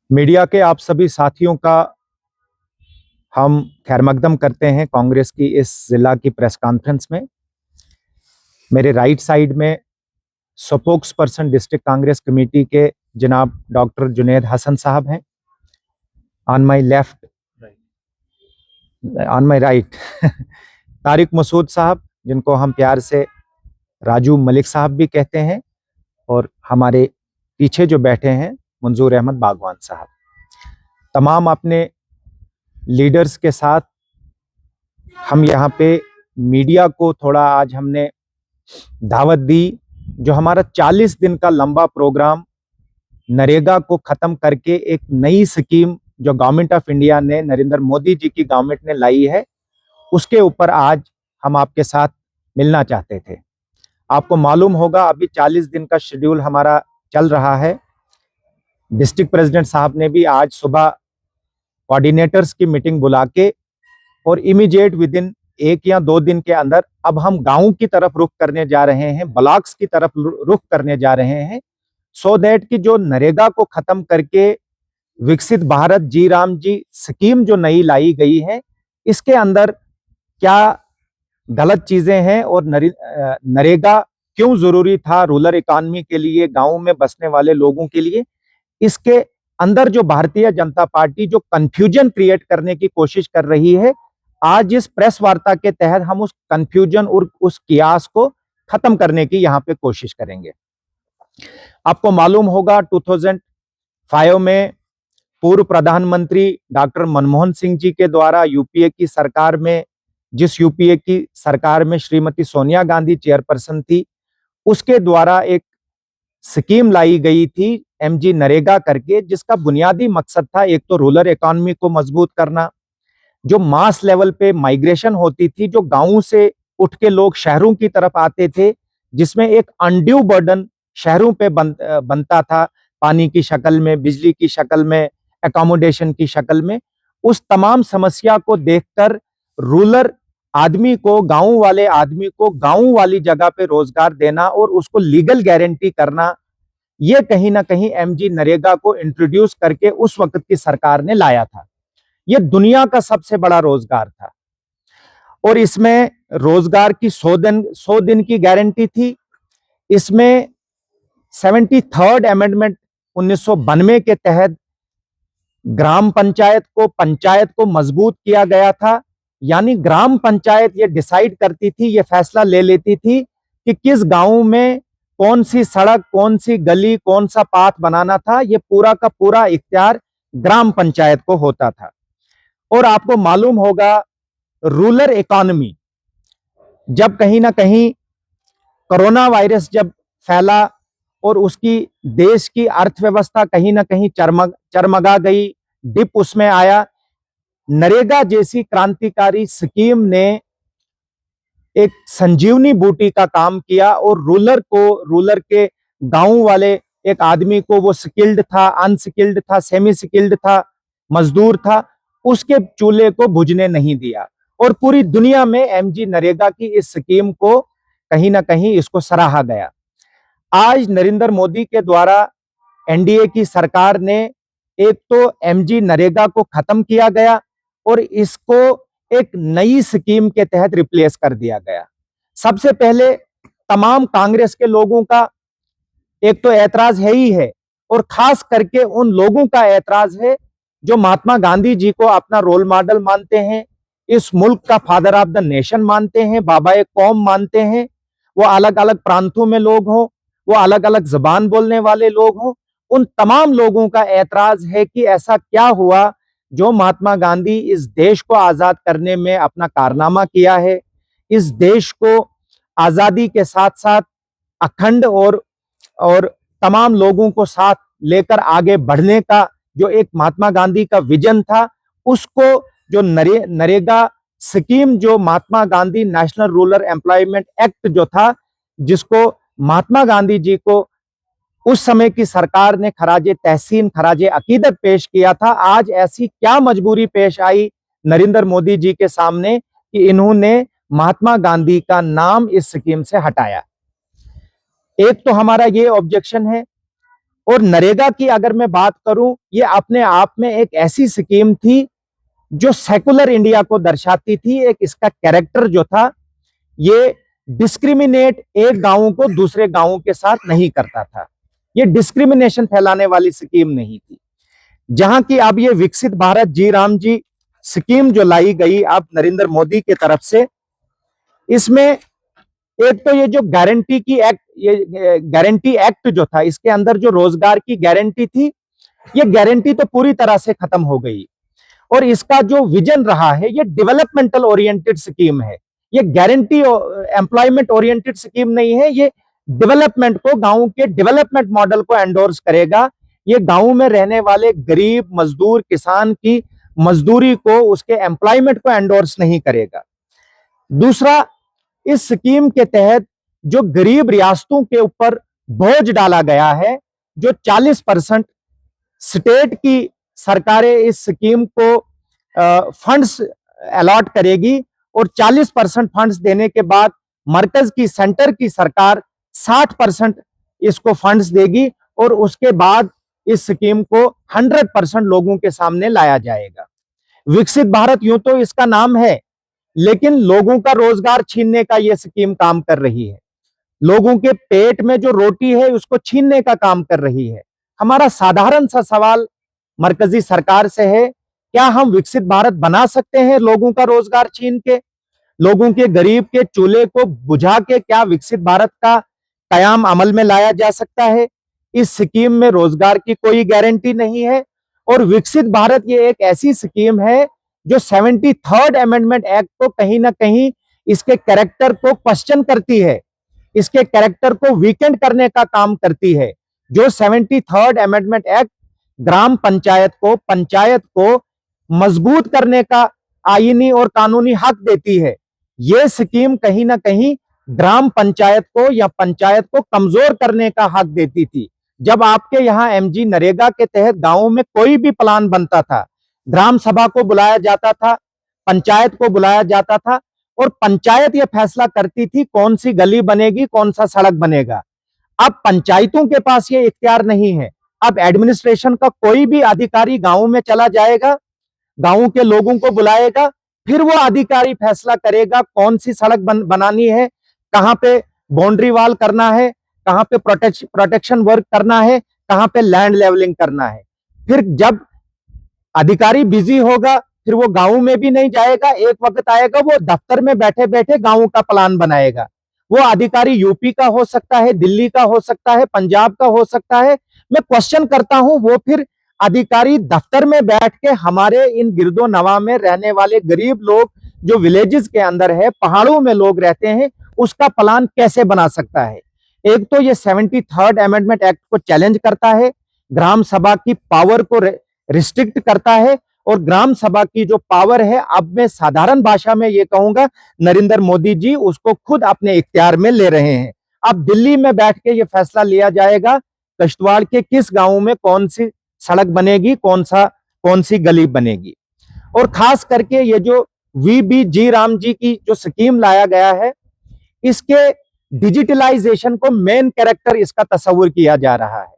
Media के आप सभी साथियों का हम खैरमकदम करते हैं कांग्रेस की इस जिला की प्रेस कॉन्फ्रेंस में। मेरे राइट साइड में spokesperson district Congress committee के जनाब डॉक्टर जुनैद हसन साहब हैं। On my left, on my right Tariq Masood साहब, जिनको हम प्यार से राजू मलिक साहब भी कहते हैं, और हमारे पीछे जो बैठे हैं मंजूर अहमद बागवान साहब। तमाम अपने लीडर्स के साथ हम यहाँ पे मीडिया को थोड़ा आज हमने दावत दी। जो हमारा 40 दिन का लंबा प्रोग्राम नरेगा को खत्म करके एक नई स्कीम जो गवर्नमेंट ऑफ इंडिया ने, नरेंद्र मोदी जी की गवर्नमेंट ने लाई है, उसके ऊपर आज हम आपके साथ मिलना चाहते थे। आपको मालूम होगा अभी 40 दिन का शेड्यूल हमारा चल रहा है। डिस्ट्रिक्ट प्रेसिडेंट साहब ने भी आज सुबह कोऑर्डिनेटर्स की मीटिंग बुला के और इमीडिएट विद इन 1 या 2 दिन के अंदर अब हम गांव की तरफ रुख करने जा रहे हैं, ब्लॉक्स की तरफ रुख करने जा रहे हैं, सो दैट कि जो नरेगा को खत्म करके विकसित भारत जी राम जी स्कीम जो नई लाई गई है, इसके अंदर क्या गलत चीजें हैं और नरेगा क्यों जरूरी था रूरल इकोनॉमी के लिए, गांव में बसने वाले लोगों के लिए। इसके अंदर जो भारतीय जनता पार्टी जो कंफ्यूजन क्रिएट करने की कोशिश कर रही है, आज इस प्रेस वार्ता के तहत हम उस कंफ्यूजन और उस कियास को खत्म करने की यहां पे कोशिश करेंगे। आपको मालूम होगा 2005 में पूर्व प्रधानमंत्री डॉक्टर मनमोहन सिंह जी के द्वारा यूपीए की सरकार में, जिस यूपीए की सरकार में श्रीमती सोनिया गांधी चेयरपर्सन थी, उसके द्वारा एक स्कीम लाई गई थी एमजी नरेगा करके, जिसका बुनियादी मकसद था एक तो रूरल इकोनॉमी को मजबूत करना। जो मास लेवल पे माइग्रेशन होती थी, जो गांवों से उठ के लोग शहरों की तरफ आते थे, जिसमें एक अनड्यू बर्डन शहरों पे बनता था, पानी की शक्ल में, बिजली की शक्ल में, एकोमोडेशन की शक्ल में। उस तमाम समस्या को देखकर रूरल आदमी को, गांव वाले आदमी को गांव वाली जगह पे रोजगार देना और उसको लीगल गारंटी करना, ये कहीं ना कहीं एमजी नरेगा को इंट्रोड्यूस करके उस वक्त की सरकार ने लाया था। ये दुनिया का सबसे बड़ा रोजगार था और इसमें रोजगार की 100 दिन की गारंटी थी। इसमें 73rd अमेंडमेंट 1992 के तहत ग्राम पंचायत को मजबूत किया गया था। यानी ग्राम पंचायत ये डिसाइड करती थी, ये फैसला ले लेती थी कि किस गांव में कौन सी सड़क, कौन सी गली, कौन सा पाथ बनाना था। ये पूरा का पूरा इख्तियार ग्राम पंचायत को होता था। और आपको मालूम होगा रूरल इकोनॉमी, जब कहीं ना कहीं कोरोना वायरस जब फैला और उसकी देश की अर्थव्यवस्था कहीं ना कहीं चरमगा गई, डिप उसमें आया, नरेगा जैसी क्रांतिकारी स्कीम ने एक संजीवनी बूटी का काम किया और रूरल के गांव वाले एक आदमी को, वो स्किल्ड था, अनस्किल्ड था, सेमी स्किल्ड था, मजदूर था, उसके चूल्हे को बुझने नहीं दिया। और पूरी दुनिया में एमजी नरेगा की इस स्कीम को कहीं ना कहीं इसको सराहा गया। आज नरेंद्र मोदी के द्वारा एनडीए की सरकार ने एक तो एमजी नरेगा को खत्म किया गया और इसको एक नई स्कीम के तहत रिप्लेस कर दिया गया। सबसे पहले तमाम कांग्रेस के लोगों का एक तो ऐतराज है ही है, और खास करके उन लोगों का ऐतराज है जो महात्मा गांधी जी को अपना रोल मॉडल मानते हैं, इस मुल्क का फादर ऑफ द नेशन मानते हैं, बाबा ए कौम मानते हैं। वो अलग अलग प्रांतों में लोग हों, वो अलग अलग जबान बोलने वाले लोग हों, उन तमाम लोगों का ऐतराज है कि ऐसा क्या हुआ जो महात्मा गांधी इस देश को आजाद करने में अपना कारनामा किया है, इस देश को आजादी के साथ साथ अखंड और तमाम लोगों को साथ लेकर आगे बढ़ने का जो एक महात्मा गांधी का विजन था, उसको जो नरेगा स्कीम, जो Mahatma Gandhi national rural employment act जो था, जिसको महात्मा गांधी जी को उस समय की सरकार ने खराजे तहसीन, खराजे अकीदत पेश किया था, आज ऐसी क्या मजबूरी पेश आई नरेंद्र मोदी जी के सामने कि इन्होंने महात्मा गांधी का नाम इस स्कीम से हटाया। एक तो हमारा ये ऑब्जेक्शन है। और नरेगा की अगर मैं बात करूं, ये अपने आप में एक ऐसी स्कीम थी जो सेकुलर इंडिया को दर्शाती थी। एक इसका कैरेक्टर जो था, ये डिस्क्रिमिनेट एक गांव को दूसरे गांवों के साथ नहीं करता था। ये डिस्क्रिमिनेशन फैलाने वाली स्कीम नहीं थी। जहां की अब ये विकसित भारत जी राम जी स्कीम जो लाई गई अब नरेंद्र मोदी की तरफ से, इसमें एक तो ये जो गारंटी की एक्ट, ये गारंटी एक्ट जो था, इसके अंदर जो रोजगार की गारंटी थी, ये गारंटी तो पूरी तरह से खत्म हो गई। और इसका जो विजन रहा है, ये डेवलपमेंटल ओरिएंटेड स्कीम है। ये गारंटी एम्प्लॉयमेंट ओरिएंटेड स्कीम नहीं है। ये डेवलपमेंट को, गांव के डेवलपमेंट मॉडल को एंडोर्स करेगा। ये गांव में रहने वाले गरीब मजदूर किसान की मजदूरी को, उसके एम्प्लॉयमेंट को एंडोर्स नहीं करेगा। दूसरा, इस स्कीम के तहत जो गरीब रियासतों के ऊपर बोझ डाला गया है, जो 40% स्टेट की सरकारें इस स्कीम को फंड्स अलॉट करेगी और 40% फंड्स देने के बाद मरकज की, सेंटर की सरकार 60% इसको फंड्स देगी और उसके बाद इस स्कीम को 100% लोगों के सामने लाया जाएगा। विकसित भारत यूं तो इसका नाम है, लेकिन लोगों का रोजगार छीनने का यह स्कीम काम कर रही है। लोगों के पेट में जो रोटी है उसको छीनने का काम कर रही है। हमारा साधारण सा सवाल मरकजी सरकार से है, क्या हम विकसित भारत बना सकते हैं लोगों का रोजगार छीन के? लोगों के, गरीब के चूल्हे को बुझा के क्या विकसित भारत का कयाम अमल में लाया जा सकता है? इस स्कीम में रोजगार की कोई गारंटी नहीं है। और विकसित भारत ये एक ऐसी स्कीम है जो 73rd अमेंडमेंट एक्ट को कहीं ना कहीं, इसके कैरेक्टर को क्वेश्चन करती है, इसके कैरेक्टर को वीकेंड करने का काम करती है। जो 73rd अमेंडमेंट एक्ट ग्राम पंचायत को मजबूत करने का आईनी और कानूनी हक देती है, यह स्कीम कहीं ना कहीं ग्राम पंचायत को या पंचायत को कमजोर करने का हक देती थी। जब आपके यहाँ एमजी नरेगा के तहत गांवों में कोई भी प्लान बनता था, ग्राम सभा को बुलाया जाता था, पंचायत को बुलाया जाता था और पंचायत यह फैसला करती थी कौन सी गली बनेगी, कौन सा सड़क बनेगा। अब पंचायतों के पास ये इख्तियार नहीं है। अब एडमिनिस्ट्रेशन का कोई भी अधिकारी गांव में चला जाएगा, गांव के लोगों को बुलाएगा, फिर वो अधिकारी फैसला करेगा कौन सी सड़क बनानी है, कहां पे बाउंड्री वॉल करना है, कहां पे प्रोटेक्शन वर्क करना है, कहां पे लैंड लेवलिंग करना है। फिर जब अधिकारी बिजी होगा, फिर वो गांव में भी नहीं जाएगा। एक वक्त आएगा वो दफ्तर में बैठे बैठे गांव का प्लान बनाएगा। वो अधिकारी यूपी का हो सकता है, दिल्ली का हो सकता है, पंजाब का हो सकता है। मैं क्वेश्चन करता हूं, वो फिर अधिकारी दफ्तर में बैठ के हमारे इन गिरदो नवा में रहने वाले गरीब लोग, जो विलेजेस के अंदर है, पहाड़ों में लोग रहते हैं, उसका प्लान कैसे बना सकता है? एक तो ये 73rd अमेंडमेंट एक्ट को चैलेंज करता है, ग्राम सभा की पावर को रिस्ट्रिक्ट करता है। और ग्राम सभा की जो पावर है, अब मैं साधारण भाषा में ये कहूंगा, नरेंद्र मोदी जी उसको खुद अपने इख्तियार में ले रहे हैं। अब दिल्ली में बैठ के ये फैसला लिया जाएगा किश्तवाड़ के किस गांव में कौन सी सड़क बनेगी, कौन सी गली बनेगी। और खास करके ये जो वीबी जी राम जी की जो स्कीम लाया गया है, इसके डिजिटलाइजेशन को मेन कैरेक्टर इसका तस्वीर किया जा रहा है।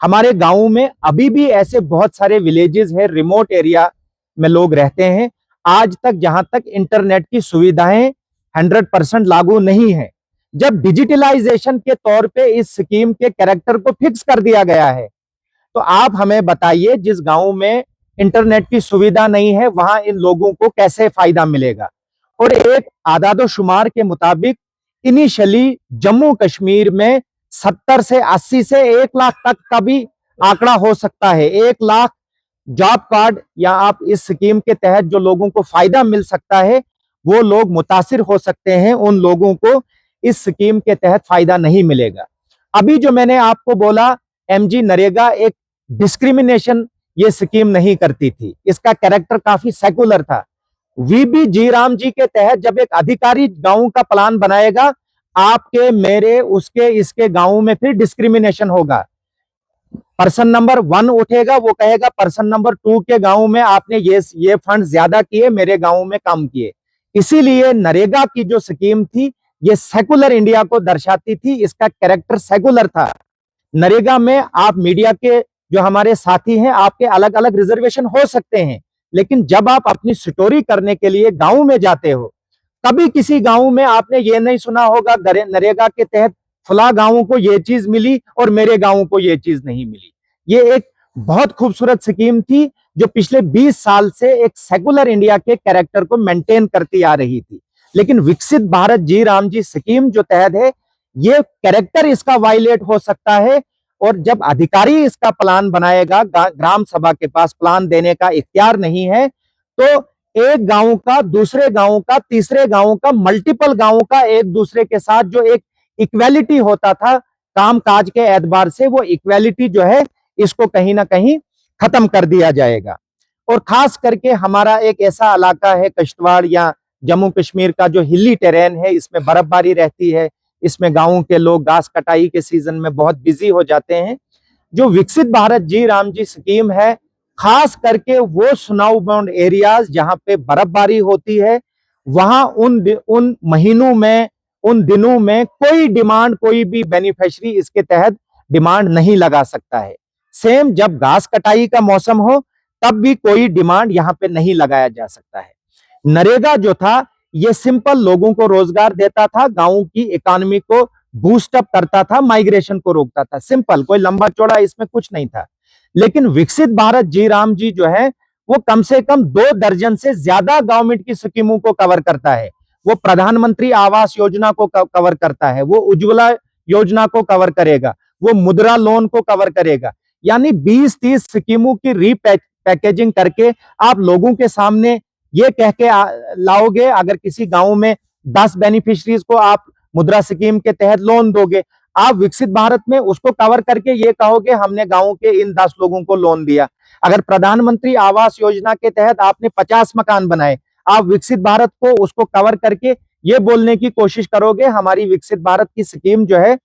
हमारे गांवों में अभी भी ऐसे बहुत सारे विलेजेस हैं, रिमोट एरिया में लोग रहते हैं, आज तक जहां तक इंटरनेट की सुविधाएं 100% लागू नहीं है। जब डिजिटलाइजेशन के तौर पे इस स्कीम के कैरेक्टर को फिक्स कर दिया गया है, तो आप हमें बताइए, जिस गांव में इंटरनेट की सुविधा नहीं है, वहां इन लोगों को कैसे फायदा मिलेगा? और एक आदादोशुमार के मुताबिक इनिशियली जम्मू कश्मीर में 70 से 80 से 1 लाख तक का भी आंकड़ा हो सकता है। 1 लाख जॉब कार्ड या आप इस स्कीम के तहत जो लोगों को फायदा मिल सकता है, वो लोग मुतासिर हो सकते हैं। उन लोगों को इस स्कीम के तहत फायदा नहीं मिलेगा। अभी जो मैंने आपको बोला, एमजी नरेगा एक डिस्क्रिमिनेशन ये स्कीम नहीं करती थी, इसका कैरेक्टर काफी सेकुलर था। वीबी जी राम जी के तहत जब एक अधिकारी गांव का प्लान बनाएगा, आपके, मेरे, उसके, इसके गांव में फिर डिस्क्रिमिनेशन होगा। पर्सन नंबर 1 उठेगा, वो कहेगा पर्सन नंबर 2 के गांव में आपने ये फंड ज्यादा किए, मेरे गांव में कम किए। इसीलिए नरेगा की जो स्कीम थी, ये सेकुलर इंडिया को दर्शाती थी, इसका कैरेक्टर सेकुलर था। नरेगा में आप मीडिया के जो हमारे साथी हैं, आपके अलग अलग रिजर्वेशन हो सकते हैं, लेकिन जब आप अपनी स्टोरी करने के लिए गांव में जाते हो, कभी किसी गांव में आपने ये नहीं सुना होगा नरेगा के तहत फला गांवों को ये चीज मिली और मेरे गांव को ये चीज नहीं मिली। ये एक बहुत खूबसूरत स्कीम थी जो पिछले 20 साल से एक सेकुलर इंडिया के कैरेक्टर को मेंटेन करती आ रही थी। लेकिन विकसित भारत जी राम जी स्कीम जो तहत है, ये कैरेक्टर इसका वायलेट हो सकता है। और जब अधिकारी इसका प्लान बनाएगा, ग्राम सभा के पास प्लान देने का इख्तियार नहीं है, तो एक गांव का दूसरे गांव का तीसरे गांव का मल्टीपल गांव का एक दूसरे के साथ जो एक इक्वेलिटी होता था काम काज के एतबार से, वो इक्वेलिटी जो है इसको कहीं ना कहीं खत्म कर दिया जाएगा। और खास करके हमारा एक ऐसा इलाका है किश्तवाड़ या जम्मू कश्मीर का जो हिली टेरेन है, इसमें बर्फबारी रहती है, इसमें गांवों के लोग घास कटाई के सीजन में बहुत बिजी हो जाते हैं। जो विकसित भारत जी राम जी स्कीम है, खास करके वो स्नो बाउंड एरियाज जहां पे बर्फबारी होती है, वहां उन महीनों में, उन दिनों में कोई डिमांड, कोई भी बेनिफिशियरी इसके तहत डिमांड नहीं लगा सकता है। सेम जब घास कटाई का मौसम हो तब भी कोई डिमांड यहां पे नहीं लगाया जा सकता है। नरेगा जो था ये सिंपल लोगों को रोजगार देता था, गांवों की इकोनॉमी को बूस्ट अप करता था, माइग्रेशन को रोकता था, सिंपल, कोई लंबा चौड़ा इसमें कुछ नहीं था। लेकिन विकसित भारत जी राम जी जो है वो कम से कम 2 दर्जन से ज्यादा गवर्नमेंट की स्कीमों को कवर करता है। वो प्रधानमंत्री आवास योजना को कवर करता है, वो उज्ज्वला योजना को कवर करेगा, वो मुद्रा लोन को कवर करेगा। यानी 20-30 स्कीमों की रीपैकेजिंग करके आप लोगों के सामने ये कह के लाओगे, अगर किसी गांव में 10 बेनिफिशरीज को आप मुद्रा स्कीम के तहत लोन दोगे, आप विकसित भारत में उसको कवर करके ये कहोगे हमने गांव के इन 10 लोगों को लोन दिया। अगर प्रधानमंत्री आवास योजना के तहत आपने 50 मकान बनाए, आप विकसित भारत को उसको कवर करके ये बोलने की कोशिश करोगे हमारी विकसित भारत की स्कीम जो है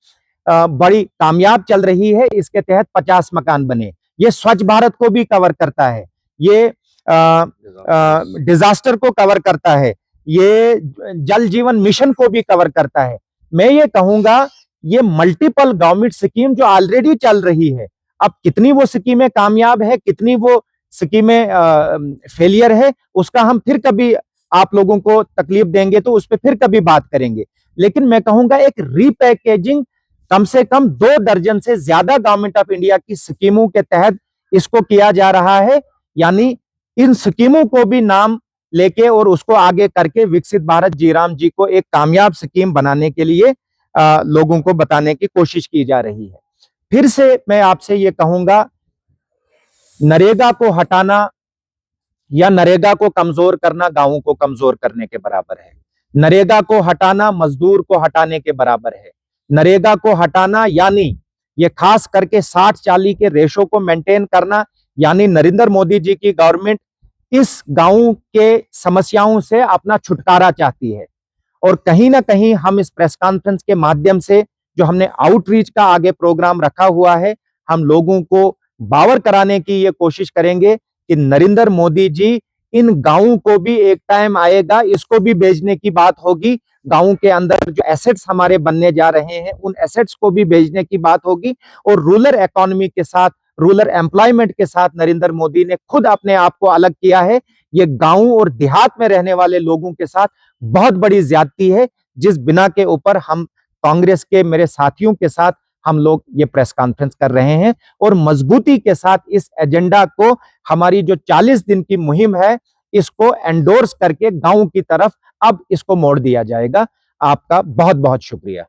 बड़ी कामयाब चल रही है, इसके तहत 50 मकान बने। ये स्वच्छ भारत को भी कवर करता है, ये डिजास्टर को कवर करता है, ये जल जीवन मिशन को भी कवर करता है। मैं ये कहूंगा ये मल्टीपल गवर्नमेंट स्कीम जो ऑलरेडी चल रही है, अब कितनी वो स्कीमें कामयाब है, कितनी वो स्कीमें फेलियर है, उसका हम फिर कभी आप लोगों को तकलीफ देंगे तो उस पर फिर कभी बात करेंगे। लेकिन मैं कहूंगा एक रीपैकेजिंग कम से कम 2 दर्जन से ज्यादा गवर्नमेंट ऑफ इंडिया की स्कीमों के तहत इसको किया जा रहा है। यानी इन स्कीमों को भी नाम लेके और उसको आगे करके विकसित भारत जी राम जी को एक कामयाब स्कीम बनाने के लिए लोगों को बताने की कोशिश की जा रही है। फिर से मैं आपसे ये कहूंगा, नरेगा को हटाना या नरेगा को कमजोर करना गांवों को कमजोर करने के बराबर है। नरेगा को हटाना मजदूर को हटाने के बराबर है। नरेगा को हटाना यानी ये खास करके 60-40 के रेशो को मेंटेन करना, यानी नरेंद्र मोदी जी की गवर्नमेंट इस गांव के समस्याओं से अपना छुटकारा चाहती है। और कहीं ना कहीं हम इस प्रेस कॉन्फ्रेंस के माध्यम से जो हमने आउटरीच का आगे प्रोग्राम रखा हुआ है, हम लोगों को बावर कराने की ये कोशिश करेंगे कि नरेंद्र मोदी जी इन गांवों को भी एक टाइम आएगा, इसको भी बेचने की बात होगी। गांवों के अंदर जो एसेट्स हमारे बनने जा रहे हैं उन एसेट्स को भी बेचने की बात होगी। और रूरल इकोनॉमी के साथ, रूरल एम्प्लॉयमेंट के साथ नरेंद्र मोदी ने खुद अपने आप को अलग किया है। ये गांव और देहात में रहने वाले लोगों के साथ बहुत बड़ी ज्यादती है, जिस बिना के ऊपर हम कांग्रेस के मेरे साथियों के साथ हम लोग ये प्रेस कॉन्फ्रेंस कर रहे हैं। और मजबूती के साथ इस एजेंडा को, हमारी जो 40 दिन की मुहिम है, इसको एंडोर्स करके गांव की तरफ अब इसको मोड़ दिया जाएगा। आपका बहुत बहुत शुक्रिया।